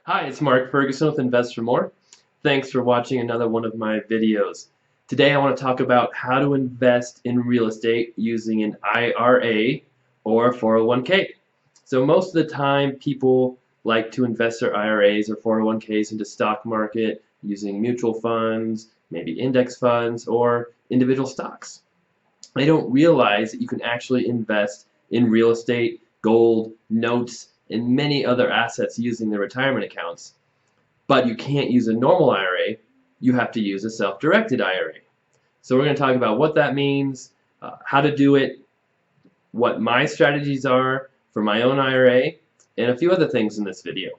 Hi, it's Mark Ferguson with Invest for More. Thanks for watching another one of my videos. Today I want to talk about how to invest in real estate using an IRA or 401k. So most of the time people like to invest their IRAs or 401ks into stock market using mutual funds, maybe index funds, or individual stocks. They don't realize that you can actually invest in real estate, gold, notes, and many other assets using their retirement accounts. But you can't use a normal IRA, you have to use a self-directed IRA. So we're going to talk about what that means, how to do it, what my strategies are for my own IRA, and a few other things in this video.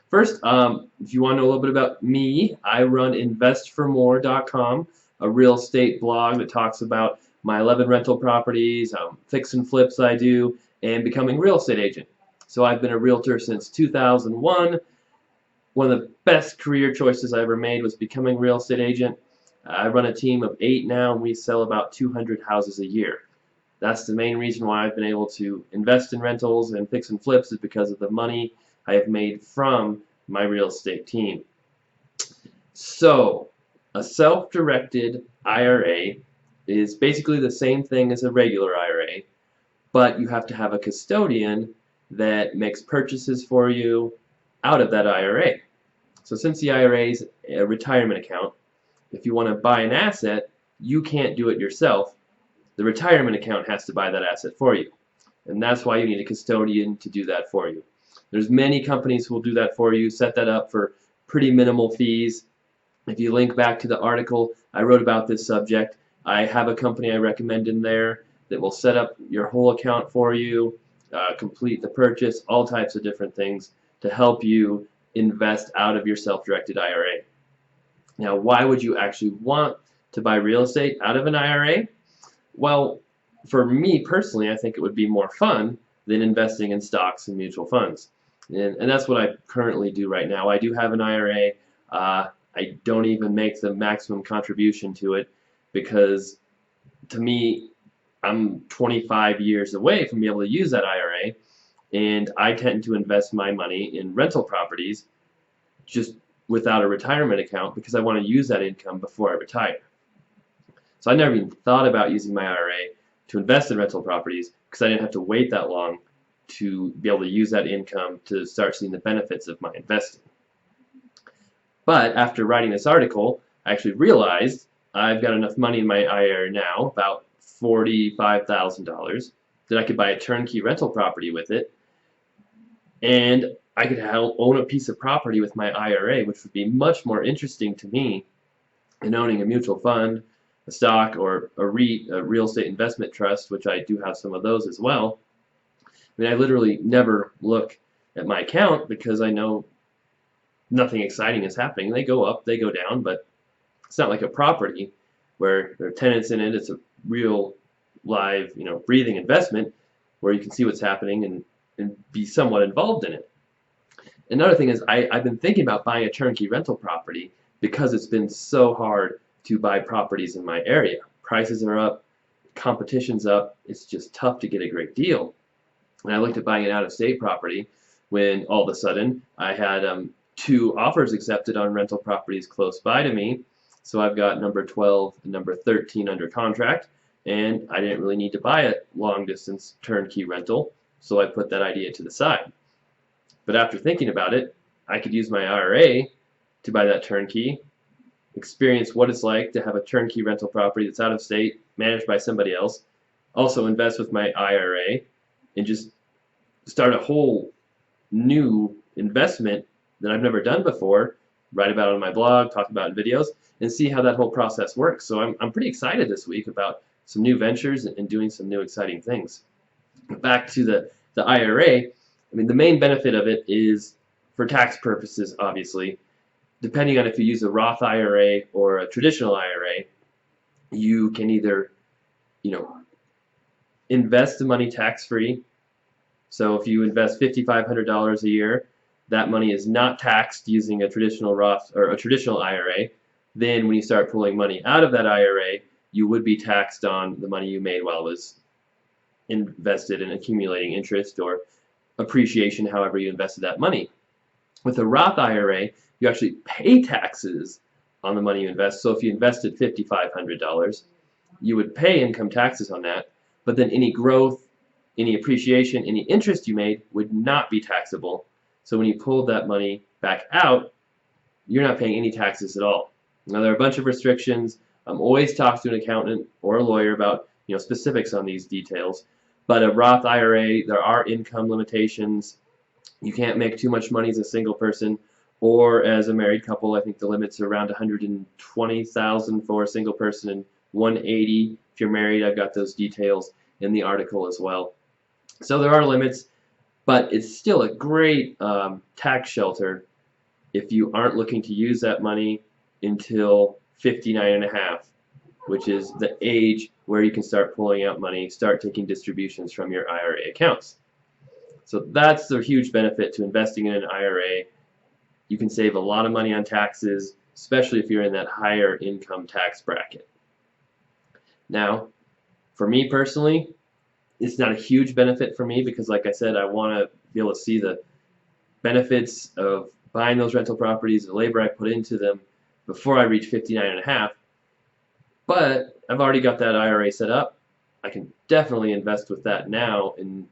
First, if you want to know a little bit about me, I run investformore.com, a real estate blog that talks about my 11 rental properties, fix and flips I do, and becoming a real estate agent. So I've been a realtor since 2001. One of the best career choices I ever made was becoming a real estate agent. I run a team of 8 now, and we sell about 200 houses a year. That's the main reason why I've been able to invest in rentals and fix and flips, is because of the money I have made from my real estate team. So, a self-directed IRA is basically the same thing as a regular IRA, but you have to have a custodian that makes purchases for you out of that IRA. So since the IRA is a retirement account, if you want to buy an asset, you can't do it yourself. The retirement account has to buy that asset for you. And that's why you need a custodian to do that for you. There's many companies who will do that for you, set that up for pretty minimal fees. If you link back to the article I wrote about this subject, I have a company I recommend in there that will set up your whole account for you, complete the purchase, all types of different things to help you invest out of your self-directed IRA. Now, why would you actually want to buy real estate out of an IRA? Well, for me personally, I think it would be more fun than investing in stocks and mutual funds. And that's what I currently do right now. I do have an IRA. I don't even make the maximum contribution to it because, to me, I'm 25 years away from being able to use that IRA, and I tend to invest my money in rental properties just without a retirement account because I want to use that income before I retire. So I never even thought about using my IRA to invest in rental properties because I didn't have to wait that long to be able to use that income to start seeing the benefits of my investing. But after writing this article, I actually realized I've got enough money in my IRA now, about $45,000, that I could buy a turnkey rental property with it, and I could own a piece of property with my IRA, which would be much more interesting to me than owning a mutual fund, a stock, or a REIT, a real estate investment trust, which I do have some of those as well. I mean, I literally never look at my account because I know nothing exciting is happening. They go up, they go down, but it's not like a property where there are tenants in it. It's a real live, breathing investment where you can see what's happening and be somewhat involved in it. Another thing is I've been thinking about buying a turnkey rental property because it's been so hard to buy properties in my area. Prices are up, competition's up, it's just tough to get a great deal. And I looked at buying an out-of-state property when all of a sudden I had 2 offers accepted on rental properties close by to me. So I've got number 12 and number 13 under contract, and I didn't really need to buy a long-distance turnkey rental, so I put that idea to the side. But after thinking about it, I could use my IRA to buy that turnkey, experience what it's like to have a turnkey rental property that's out of state, managed by somebody else, also invest with my IRA, and just start a whole new investment that I've never done before, write about it on my blog, talk about it in videos, and see how that whole process works. So I'm pretty excited this week about some new ventures and doing some new exciting things. Back to the IRA, I mean, the main benefit of it is for tax purposes, obviously. Depending on if you use a Roth IRA or a traditional IRA, you can either, invest the money tax-free. So if you invest $5,500 a year, that money is not taxed using a traditional Roth or a traditional IRA. Then when you start pulling money out of that IRA, you would be taxed on the money you made while it was invested in accumulating interest or appreciation, however you invested that money. With a Roth IRA, you actually pay taxes on the money you invest. So if you invested $5,500, you would pay income taxes on that, but then any growth, any appreciation, any interest you made would not be taxable. So when you pulled that money back out, you're not paying any taxes at all. Now there are a bunch of restrictions. Always talk to an accountant or a lawyer about specifics on these details. But a Roth IRA, there are income limitations. You can't make too much money as a single person or as a married couple. I think the limits are around 120,000 for a single person and 180 if you're married. I've got those details in the article as well. So there are limits, but it's still a great tax shelter if you aren't looking to use that money until 59 and a half, which is the age where you can start pulling out money, start taking distributions from your IRA accounts. So that's the huge benefit to investing in an IRA. You can save a lot of money on taxes, especially if you're in that higher income tax bracket. Now, for me personally, it's not a huge benefit for me because, like I said, I want to be able to see the benefits of buying those rental properties, the labor I put into them before I reach 59 and a half. But I've already got that IRA set up. I can definitely invest with that now and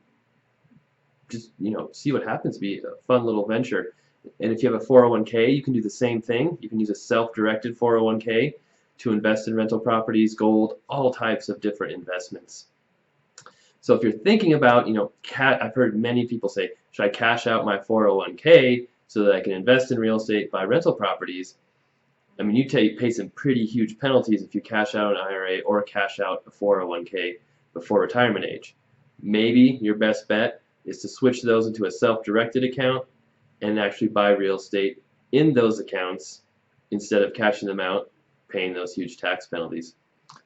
just see what happens. Be a fun little venture. And if you have a 401k, you can do the same thing. You can use a self-directed 401k to invest in rental properties, gold, all types of different investments. So if you're thinking about, I've heard many people say, should I cash out my 401k so that I can invest in real estate, buy rental properties? I mean, you pay some pretty huge penalties if you cash out an IRA or cash out a 401k before retirement age. Maybe your best bet is to switch those into a self-directed account and actually buy real estate in those accounts instead of cashing them out, paying those huge tax penalties.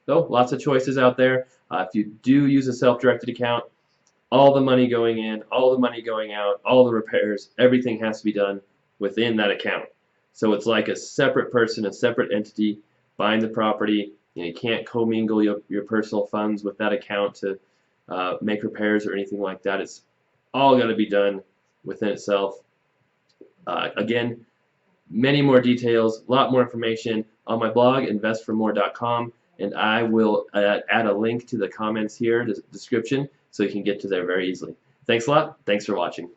So lots of choices out there. If you do use a self-directed account, all the money going in, all the money going out, all the repairs, everything has to be done within that account. So it's like a separate person, a separate entity buying the property. You can't commingle your personal funds with that account to make repairs or anything like that. It's all got to be done within itself. Again, many more details, a lot more information on my blog, investformore.com, and I will add a link to the comments here, the description, so you can get to there very easily. Thanks a lot. Thanks for watching.